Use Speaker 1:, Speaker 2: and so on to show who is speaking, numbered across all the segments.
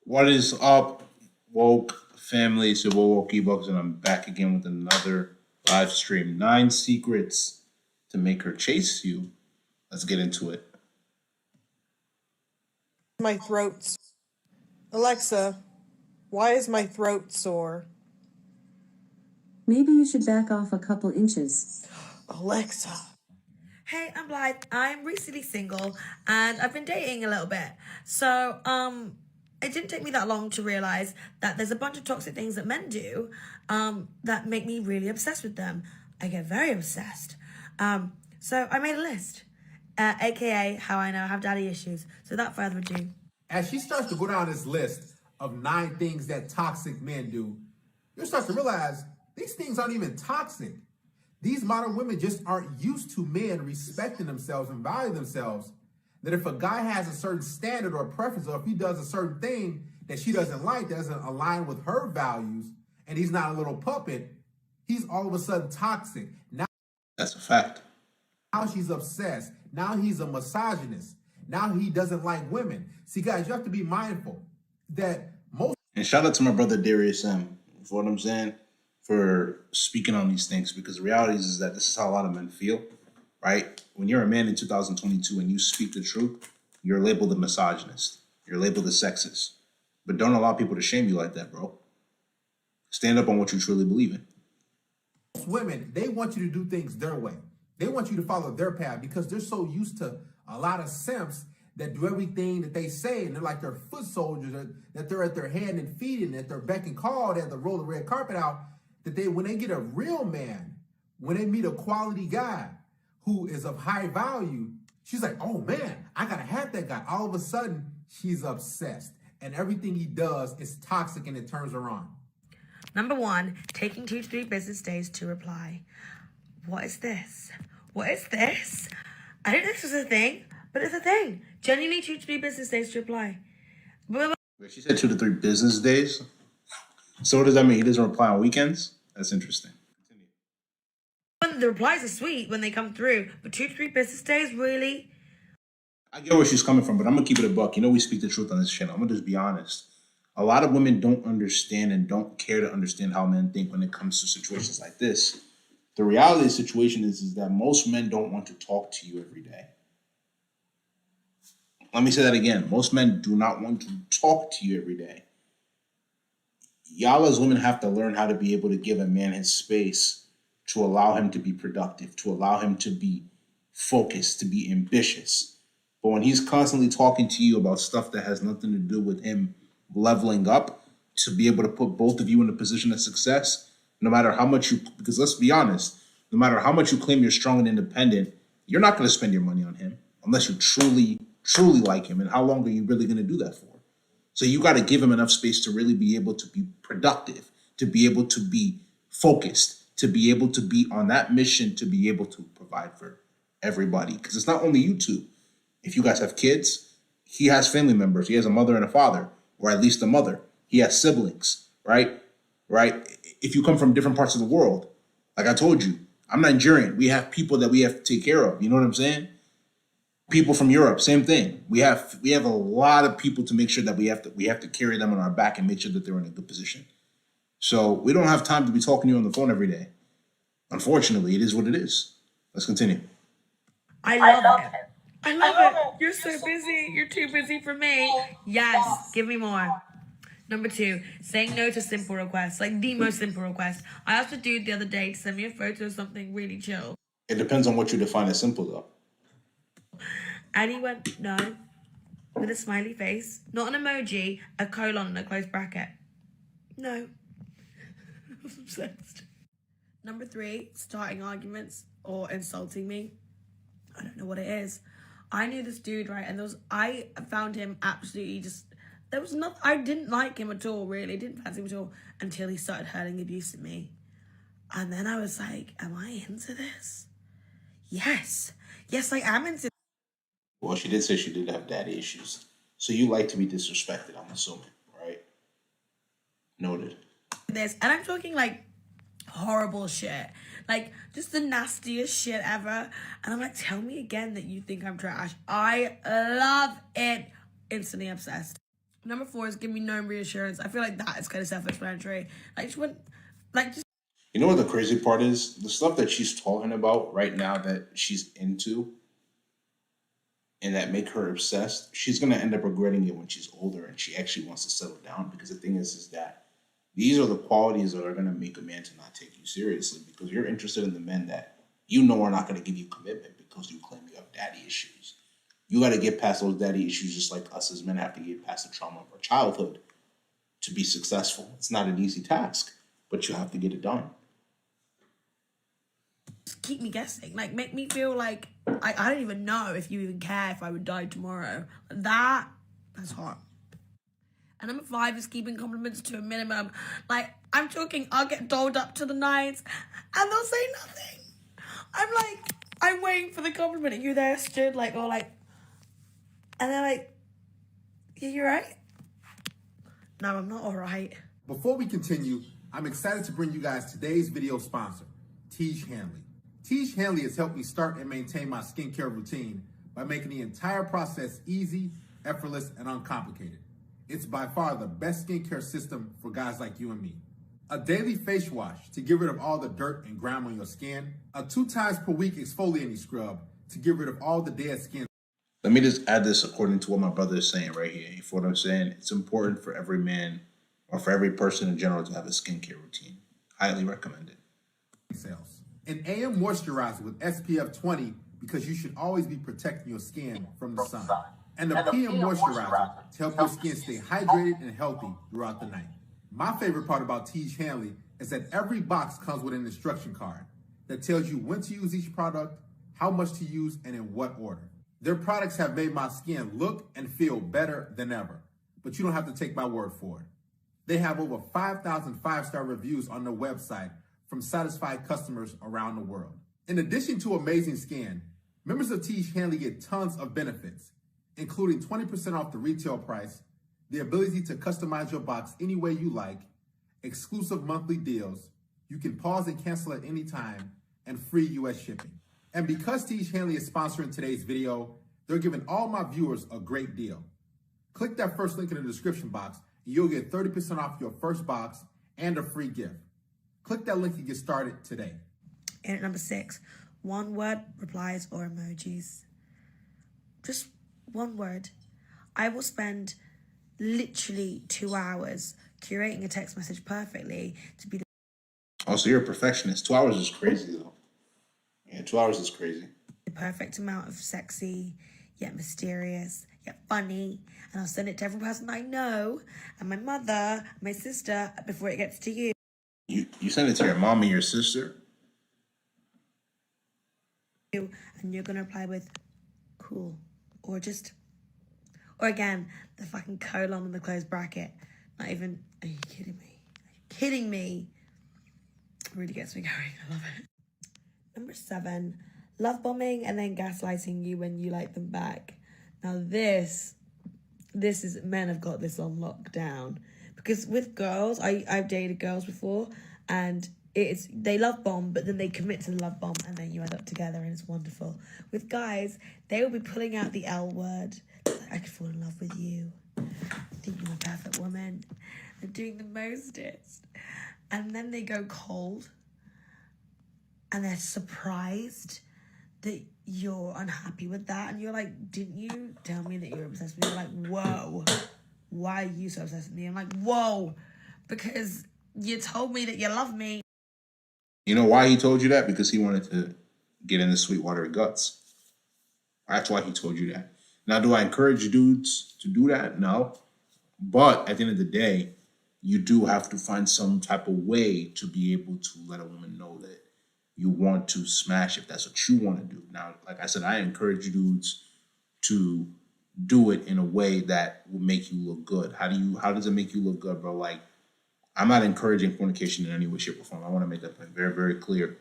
Speaker 1: What is up, woke family? So we're woke Ebuks, and I'm back again with another live stream. 9 secrets to make her chase you. Let's get into it.
Speaker 2: My throat. Alexa, why is my throat sore?
Speaker 3: Maybe you should back off a couple inches.
Speaker 2: Alexa.
Speaker 4: Hey, I'm Blythe. I'm recently single and I've been dating a little bit. So, it didn't take me that long to realize that there's a bunch of toxic things that men do, that make me really obsessed with them. I get very obsessed. So I made a list, aka how I know I have daddy issues. So without further ado,
Speaker 5: as she starts to go down this list of 9 things that toxic men do, you'll start to realize these things aren't even toxic. These modern women just aren't used to men respecting themselves and valuing themselves. That if a guy has a certain standard or preference, or if he does a certain thing that she doesn't like, that doesn't align with her values, and he's not a little puppet, he's all of a sudden toxic.
Speaker 1: That's a fact.
Speaker 5: Now she's obsessed. Now he's a misogynist. Now he doesn't like women. See, guys, you have to be mindful that most.
Speaker 1: And shout out to my brother Darius M. For what I'm saying, for speaking on these things, because the reality is that this is how a lot of men feel, right? When you're a man in 2022 and you speak the truth, you're labeled a misogynist. You're labeled a sexist. But don't allow people to shame you like that, bro. Stand up on what you truly believe in.
Speaker 5: Women, they want you to do things their way. They want you to follow their path because they're so used to a lot of simps that do everything that they say, and they're like their foot soldiers, that they're at their hand and feet, and at their beck and call, they have to roll the red carpet out, that when they get a real man, when they meet a quality guy who is of high value, she's like, oh man, I gotta have that guy. All of a sudden, she's obsessed, and everything he does is toxic, and it turns her on.
Speaker 4: number 1, taking 2 to 3 business days to reply. What is this? What is this? I didn't know this was a thing, but it's a thing. Genuinely 2 to 3 business days to reply.
Speaker 1: Wait, she said 2 to 3 business days. So what does that mean? He doesn't reply on weekends? That's interesting. Continue.
Speaker 4: When the replies are sweet when they come through, but 2 to 3 business days, really?
Speaker 1: I get where she's coming from, but I'm gonna keep it a buck. You know, we speak the truth on this channel. I'm gonna just be honest. A lot of women don't understand and don't care to understand how men think when it comes to situations like this. The reality of the situation is that most men don't want to talk to you every day. Let me say that again. Most men do not want to talk to you every day. Y'all as women have to learn how to be able to give a man his space to allow him to be productive, to allow him to be focused, to be ambitious. But when he's constantly talking to you about stuff that has nothing to do with him leveling up, to be able to put both of you in a position of success, no matter how much you, because let's be honest, no matter how much you claim you're strong and independent, you're not going to spend your money on him unless you truly, truly like him. And how long are you really going to do that for? So you got to give him enough space to really be able to be productive, to be able to be focused, to be able to be on that mission, to be able to provide for everybody. Because it's not only you two. If you guys have kids, he has family members. He has a mother and a father, or at least a mother. He has siblings, right? Right? If you come from different parts of the world, like I told you, I'm Nigerian. We have people that we have to take care of. You know what I'm saying? People from Europe, same thing. We have a lot of people to make sure that we have to carry them on our back and make sure that they're in a good position. So we don't have time to be talking to you on the phone every day. Unfortunately, it is what it is. Let's continue.
Speaker 4: I love it. I love it. You're so busy. You're too busy for me. Yes, give me more. Number 2, saying no to simple requests, like the most simple request. I asked a dude the other day to send me a photo of something really chill.
Speaker 1: It depends on what you define as simple, though.
Speaker 4: And he went, no, with a smiley face, not an emoji, a colon and a close bracket. No. I was obsessed. Number 3, starting arguments or insulting me. I don't know what it is. I knew this dude, right? And I found him absolutely I didn't like him at all, really. Didn't fancy him at all until he started hurling abuse at me. And then I was like, am I into this? Yes. Yes, I am into
Speaker 1: Well, she did say she did have daddy issues. So you like to be disrespected, I'm assuming, right? Noted.
Speaker 4: this. And I'm talking like horrible shit. Like just the nastiest shit ever. And I'm like, tell me again that you think I'm trash. I love it. Instantly obsessed. Number 4 is give me no reassurance. I feel like that is kind of self-explanatory. Like, she went, like, just
Speaker 1: You know what the crazy part is? The stuff that she's talking about right now that she's into and that make her obsessed, she's gonna end up regretting it when she's older and she actually wants to settle down. Because the thing is that these are the qualities that are gonna make a man to not take you seriously because you're interested in the men that you know are not gonna give you commitment because you claim you have daddy issues. You got to get past those daddy issues just like us as men have to get past the trauma of our childhood to be successful. It's not an easy task, but you have to get it done.
Speaker 4: keep me guessing. Like, make me feel like I don't even know if you even care if I would die tomorrow. That's hot. And number 5 is keeping compliments to a minimum. Like, I'm talking, I'll get dolled up to the nines and they'll say nothing. I'm waiting for the compliment and you there stood like, or like, and they're like, yeah, you're right. No, I'm not all right.
Speaker 5: Before we continue, I'm excited to bring you guys today's video sponsor, Tiege Hanley. Tiege Hanley has helped me start and maintain my skincare routine by making the entire process easy, effortless, and uncomplicated. It's by far the best skincare system for guys like you and me. A daily face wash to get rid of all the dirt and grime on your skin. A 2 times per week exfoliating scrub to get rid of all the dead skin.
Speaker 1: Let me just add this according to what my brother is saying right here. You feel what I'm saying? It's important for every man or for every person in general to have a skincare routine. Highly recommended.
Speaker 5: Cells. An AM moisturizer with SPF 20 because you should always be protecting your skin from the sun. And the PM moisturizer to help your skin stay hydrated and healthy throughout the night. My favorite part about Tiege Hanley is that every box comes with an instruction card that tells you when to use each product, how much to use, and in what order. Their products have made my skin look and feel better than ever, but you don't have to take my word for it. They have over 5,000 5-star reviews on their website from satisfied customers around the world. In addition to amazing skin, members of Tiege Hanley get tons of benefits, including 20% off the retail price, the ability to customize your box any way you like, exclusive monthly deals, you can pause and cancel at any time, and free US shipping. And because Tiege Hanley is sponsoring today's video, they're giving all my viewers a great deal. Click that first link in the description box and you'll get 30% off your first box and a free gift. Click that link and get started today.
Speaker 4: And at number 6, 1 word replies or emojis. Just 1 word. I will spend literally 2 hours curating a text message perfectly to be the
Speaker 1: Oh, so you're a perfectionist. 2 hours is crazy, though. Yeah, 2 hours is crazy.
Speaker 4: perfect amount of sexy, yet mysterious, yet funny. And I'll send it to every person I know, and my mother, my sister, before it gets to you.
Speaker 1: You send it to your mom and your sister?
Speaker 4: And you're going to reply with, cool. Or again, the fucking colon and the closed bracket. Not even, are you kidding me? Are you kidding me? It really gets me going. I love it. Number 7, love bombing and then gaslighting you when you like them back. Now this is, men have got this on lockdown. Because with girls, I've dated girls before, and they love bomb, but then they commit to the love bomb, and then you end up together, and it's wonderful. With guys, they will be pulling out the L word. Like, I could fall in love with you. I think you're a perfect woman. They're doing the mostest. And then they go cold, and they're surprised that you're unhappy with that. And you're like, didn't you tell me that you're obsessed with me? You're like, whoa, why are you so obsessed with me? I'm like, whoa, because you told me that you love me.
Speaker 1: You know why he told you that? Because he wanted to get in the Sweetwater guts. That's why he told you that. Now, do I encourage dudes to do that? No. But at the end of the day, you do have to find some type of way to be able to let a woman know that you want to smash if that's what you want to do. Now, like I said, I encourage dudes to do it in a way that will make you look good. How does it make you look good, bro? Like, I'm not encouraging fornication in any way, shape, or form. I want to make that point very, very clear,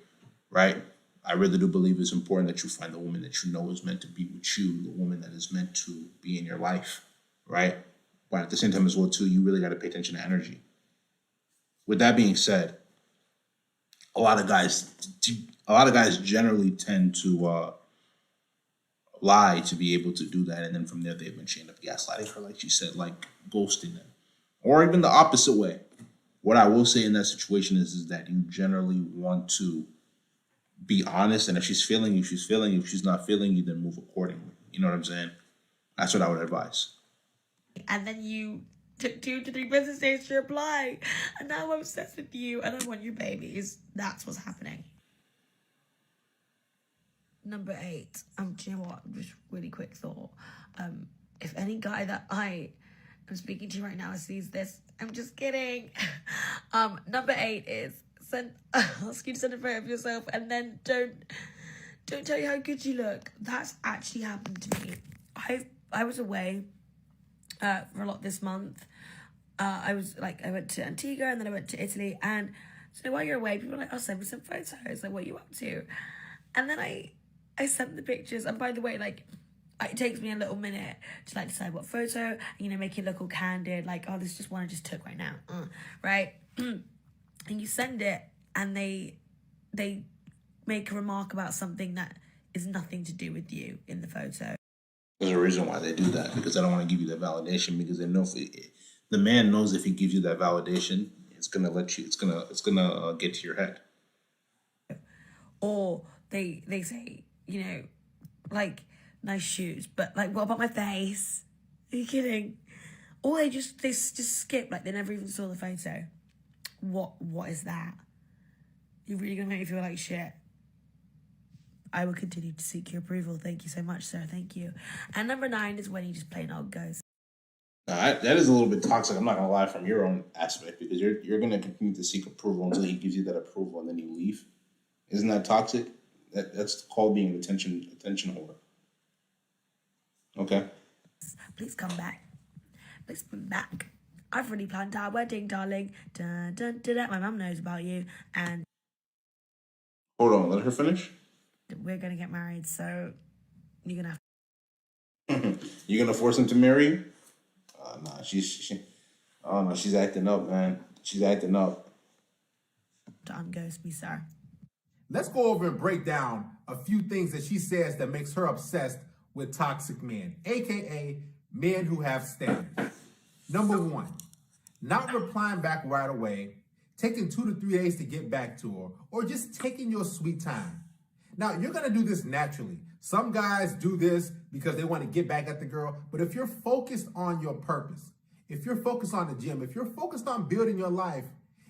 Speaker 1: right? I really do believe it's important that you find the woman that you know is meant to be with you, the woman that is meant to be in your life, right? But at the same time as well, too, you really got to pay attention to energy. With that being said, a lot of guys generally tend to lie to be able to do that, and then from there they eventually end up gaslighting her, like she said, like ghosting them, or even the opposite way. What I will say in that situation is that you generally want to be honest, and if she's feeling you, she's feeling you. If she's not feeling you, then move accordingly. You know what I'm saying? That's what I would advise.
Speaker 4: And then you took 2 to 3 business days to reply. And now I'm obsessed with you and I want your babies. That's what's happening. Number 8. Do you know what? Just really quick thought. If any guy that I am speaking to right now sees this, I'm just kidding. Number 8 is ask you to send a photo of yourself and then don't tell you how good you look. That's actually happened to me. I was away for a lot this month. I went to Antigua and then I went to Italy, and so while you're away, people are like, "Oh, send me some photos." Like, what are you up to? And then I sent the pictures, and by the way, like, it takes me a little minute to like decide what photo, make it look all candid, like, oh, this is just one I just took right now, right? And you send it, and they make a remark about something that is nothing to do with you in the photo.
Speaker 1: There's a reason why they do that, because they don't want to give you that validation, because they know the man knows if he gives you that validation, it's gonna get to your head.
Speaker 4: Or they say, like, nice shoes, but like, what about my face? Are you kidding? Or they just skip, like they never even saw the photo. What is that? You're really gonna make me feel like shit. I will continue to seek your approval. Thank you so much, sir. Thank you. And number 9 is when you just plain old goes.
Speaker 1: That is a little bit toxic. I'm not gonna lie, from your own aspect, because you're gonna continue to seek approval until he gives you that approval, and then you leave. Isn't that toxic? That's called being an attention whore. Okay.
Speaker 4: Please come back. Please come back. I've already planned our wedding, darling. Dun, dun, dun, dun. My mum knows about you, and
Speaker 1: Hold on, let her finish.
Speaker 4: we're gonna get married. So you're gonna have.
Speaker 1: You're gonna force him to marry you? Nah, oh no, she's acting up, man. She's acting up.
Speaker 4: To unghost me, sir.
Speaker 5: Let's go over and break down a few things that she says that makes her obsessed with toxic men, aka men who have standards. Number 1, not replying back right away, taking 2 to 3 days to get back to her, or just taking your sweet time. Now, you're gonna do this naturally. Some guys do this because they want to get back at the girl, but if you're focused on your purpose, if you're focused on the gym, if you're focused on building your life,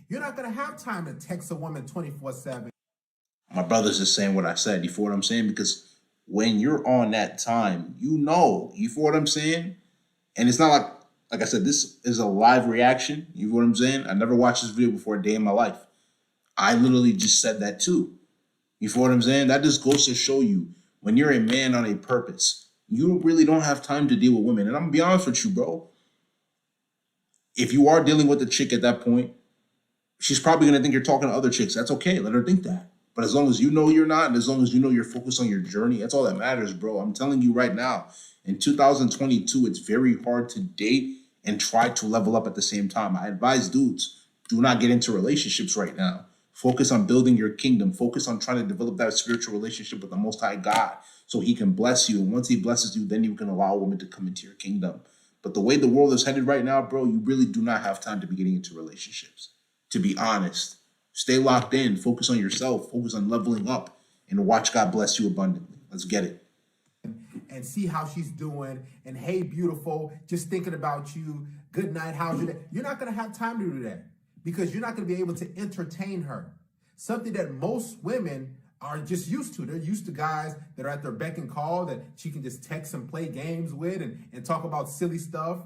Speaker 5: you're not gonna have time to text a woman 24/7.
Speaker 1: My brother's just saying what I said. You feel what I'm saying? Because when you're on that time, you feel what I'm saying? And it's not like I said, this is a live reaction. You feel what I'm saying? I never watched this video before a day in my life. I literally just said that too. You feel what I'm saying? That just goes to show you, when you're a man on a purpose, you really don't have time to deal with women. And I'm gonna be honest with you, bro. If you are dealing with a chick at that point, she's probably gonna think you're talking to other chicks. That's okay. Let her think that. But as long as you know you're not, and as long as you know you're focused on your journey, that's all that matters, bro. I'm telling you right now, in 2022, it's very hard to date and try to level up at the same time. I advise dudes, do not get into relationships right now. Focus on building your kingdom. Focus on trying to develop that spiritual relationship with the Most High God so he can bless you. And once he blesses you, then you can allow a woman to come into your kingdom. But the way the world is headed right now, bro, you really do not have time to be getting into relationships. To be honest, stay locked in. Focus on yourself. Focus on leveling up and watch God bless you abundantly. Let's get it.
Speaker 5: And see how she's doing, and hey, beautiful, just thinking about you, good night, how's your day? You're not going to have time to do that because you're not going to be able to entertain her. Something that most women are just used to. They're used to guys that are at their beck and call that she can just text and play games with and talk about silly stuff.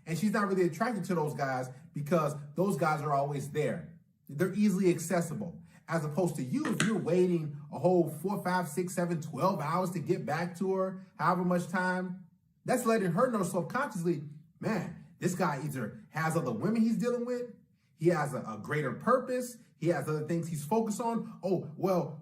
Speaker 5: And she's not really attracted to those guys because those guys are always there. They're easily accessible. As opposed to you, if you're waiting a whole 4, 5, 6, 7, 12 hours to get back to her, however much time, that's letting her know subconsciously, man, this guy either has other women he's dealing with, he has a greater purpose, he has other things he's focused on. Oh, well,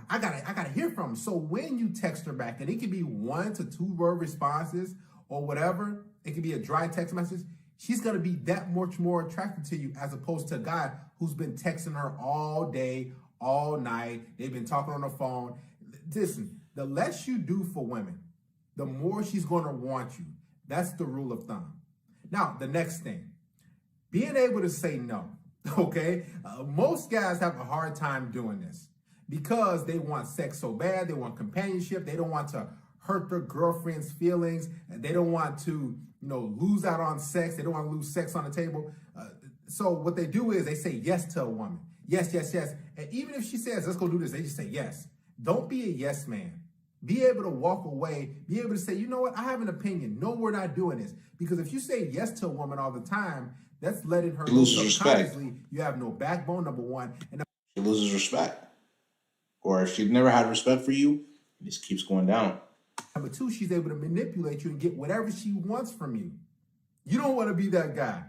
Speaker 5: I gotta hear from him. So when you text her back, and it could be 1 to 2 word responses or whatever, it could be a dry text message, she's going to be that much more attracted to you as opposed to a guy who's been texting her all day, all night. They've been talking on the phone. Listen, the less you do for women, the more she's going to want you. That's the rule of thumb. Now, the next thing, being able to say no, okay? Most guys have a hard time doing this because they want sex so bad. They want companionship. They don't want to hurt their girlfriend's feelings. They don't want to, lose out on sex. They don't want to lose sex on the table. So what they do is they say yes to a woman. Yes, yes, yes. And even if she says, let's go do this, they just say yes. Don't be a yes man. Be able to walk away. Be able to say, you know what? I have an opinion. No, we're not doing this. Because if you say yes to a woman all the time, that's letting her know subconsciously you have no backbone, number one. And
Speaker 1: she loses respect. Or if she's never had respect for you, it just keeps going down.
Speaker 5: Number two, she's able to manipulate you and get whatever she wants from you. You don't want to be that guy.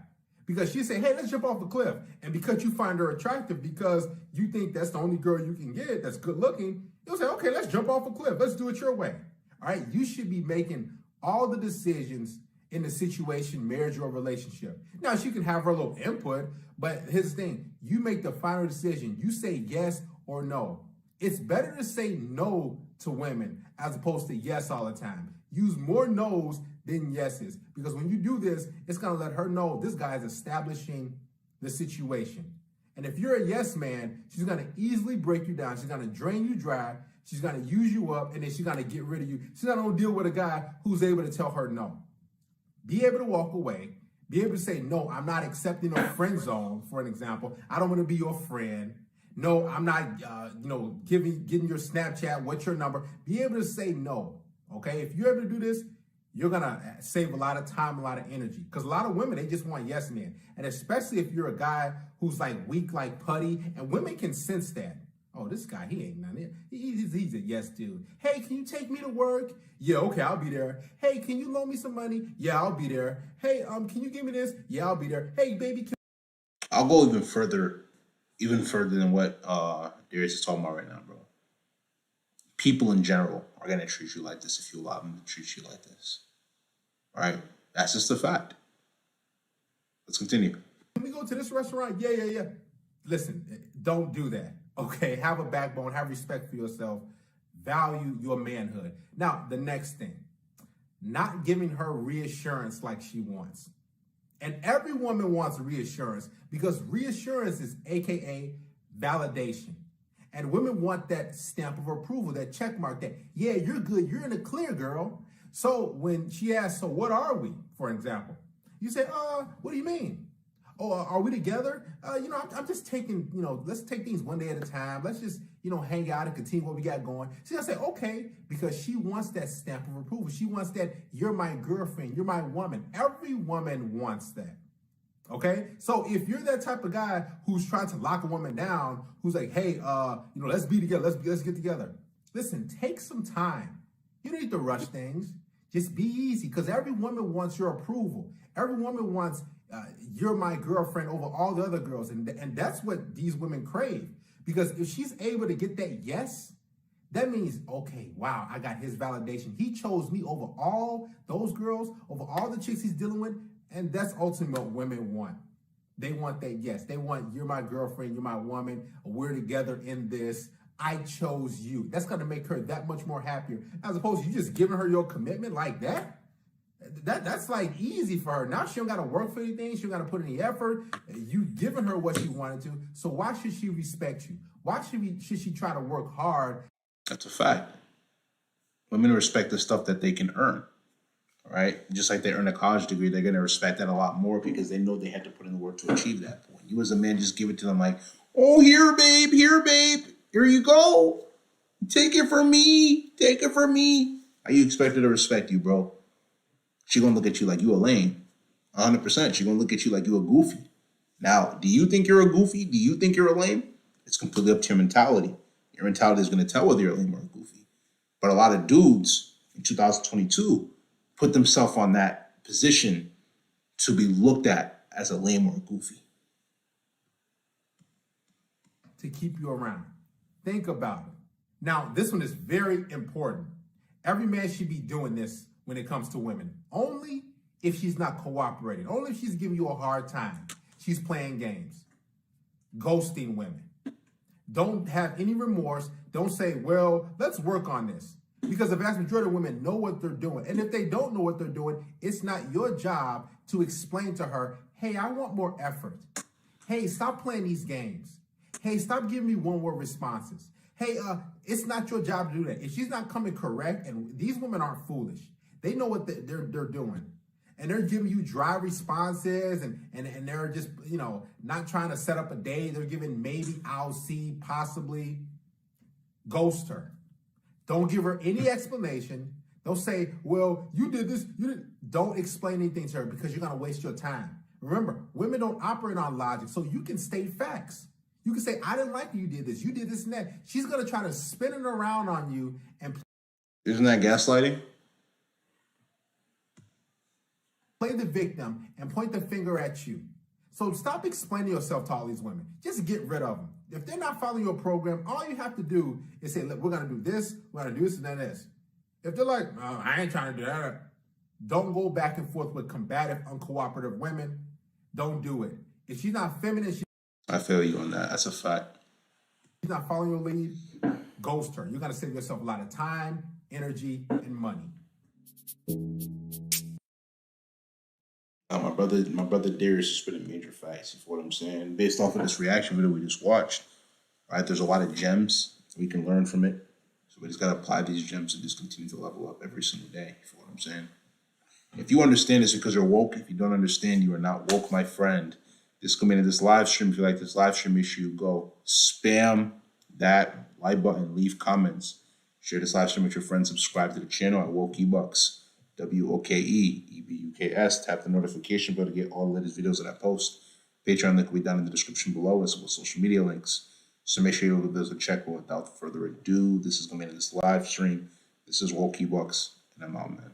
Speaker 5: Because she say, hey, let's jump off a cliff. And because you find her attractive, because you think that's the only girl you can get that's good looking, you'll say, okay, let's jump off a cliff. Let's do it your way. All right. You should be making all the decisions in the situation, marriage, or relationship. Now, she can have her little input, but here's the thing. You make the final decision. You say yes or no. It's better to say no to women as opposed to yes all the time. Use more no's than yeses, because when you do this, it's going to let her know this guy is establishing the situation. And if you're a yes man, she's going to easily break you down. She's going to drain you dry. She's going to use you up, and then she's going to get rid of you. She's not going to deal with a guy who's able to tell her no. Be able to walk away. Be able to say, no, I'm not accepting a friend zone, for an example. I don't want to be your friend. No, I'm not, getting your Snapchat. What's your number? Be able to say no, okay? If you're able to do this, you're going to save a lot of time, a lot of energy. Because a lot of women, they just want yes men. And especially if you're a guy who's like weak, like putty, and women can sense that. Oh, this guy, he ain't nothing. He's a yes dude. Hey, can you take me to work? Yeah, okay, I'll be there. Hey, can you loan me some money? Yeah, I'll be there. Hey, can you give me this? Yeah, I'll be there. Hey, baby.
Speaker 1: I'll go even further than what Darius is talking about right now, bro. People in general are going to treat you like this if you allow them to treat you like this. All right? That's just a fact. Let's continue.
Speaker 5: Can we go to this restaurant? Yeah. Listen, don't do that. Okay? Have a backbone. Have respect for yourself. Value your manhood. Now, the next thing. Not giving her reassurance like she wants. And every woman wants reassurance because reassurance is AKA validation. And women want that stamp of approval, that check mark, that, yeah, you're good, you're in the clear, girl. So when she asks, so what are we, for example? You say, what do you mean? Oh, are we together? I'm just taking, let's take things one day at a time. Let's just, hang out and continue what we got going. She's going to say, okay, because she wants that stamp of approval. She wants that, you're my girlfriend, you're my woman. Every woman wants that. Okay, so if you're that type of guy who's trying to lock a woman down, who's like, hey, let's be together, let's get together. Listen, take some time. You don't need to rush things. Just be easy, because every woman wants your approval. Every woman wants you're my girlfriend over all the other girls, and that's what these women crave. Because if she's able to get that yes, that means, okay, wow, I got his validation. He chose me over all those girls, over all the chicks he's dealing with. And that's ultimately what women want. They want that yes. They want, you're my girlfriend, you're my woman, we're together in this. I chose you. That's going to make her that much more happier. As opposed to you just giving her your commitment like that. That's like easy for her. Now she don't got to work for anything. She don't got to put any effort. You giving her what she wanted to. So why should she respect you? Why should she try to work hard?
Speaker 1: That's a fact. Women respect the stuff that they can earn. Right? Just like they earn a college degree, they're going to respect that a lot more because they know they had to put in the work to achieve that point. You as a man just give it to them like, oh, here, babe, here you go. Take it from me. How you expect her to respect you, bro? She going to look at you like you a lame. 100%. She going to look at you like you a goofy. Now, do you think you're a goofy? Do you think you're a lame? It's completely up to your mentality. Your mentality is going to tell whether you're a lame or a goofy. But a lot of dudes in 2022 put themselves on that position to be looked at as a lame or a goofy.
Speaker 5: To keep you around. Think about it. Now, this one is very important. Every man should be doing this when it comes to women. Only if she's not cooperating. Only if she's giving you a hard time. She's playing games. Ghosting women. Don't have any remorse. Don't say, well, let's work on this. Because the vast majority of women know what they're doing. And if they don't know what they're doing, it's not your job to explain to her, hey, I want more effort. Hey, stop playing these games. Hey, stop giving me one-word responses. Hey, it's not your job to do that. If she's not coming correct, and these women aren't foolish, they know what they're doing. And they're giving you dry responses and they're just, not trying to set up a day. They're giving maybe, I'll see, possibly. Ghost her. Don't give her any explanation. Don't say, well, you did this. Don't explain anything to her because you're going to waste your time. Remember, women don't operate on logic, so you can state facts. You can say, I didn't like you did this. You did this and that. She's going to try to spin it around on you and
Speaker 1: Isn't that gaslighting?
Speaker 5: play the victim and point the finger at you. So stop explaining yourself to all these women. Just get rid of them. If they're not following your program, all you have to do is say, look, we're going to do this, we're going to do this and then this. If they're like, no, I ain't trying to do that, don't go back and forth with combative, uncooperative women. Don't do it. If she's not feminine,
Speaker 1: I feel you on that. That's a fact.
Speaker 5: she's not following your lead, ghost her. You're going to save yourself a lot of time, energy, and money.
Speaker 1: My brother Darius is spitting major facts. You feel what I'm saying? Based off of this reaction video we just watched, right? There's a lot of gems we can learn from it. So we just gotta apply these gems and just continue to level up every single day. You feel what I'm saying? If you understand this because you're woke, if you don't understand, you are not woke, my friend. Just come into this live stream. If you like this live stream issue, go spam that like button, leave comments, share this live stream with your friends, subscribe to the channel at Woke Ebuks. WOKEEBUKS. Tap the notification bell to get all the latest videos that I post. Patreon link will be down in the description below, as well as social media links. So make sure you give those a check. But without further ado, this is going to be this live stream. This is Woke Ebuks, and I'm out, man.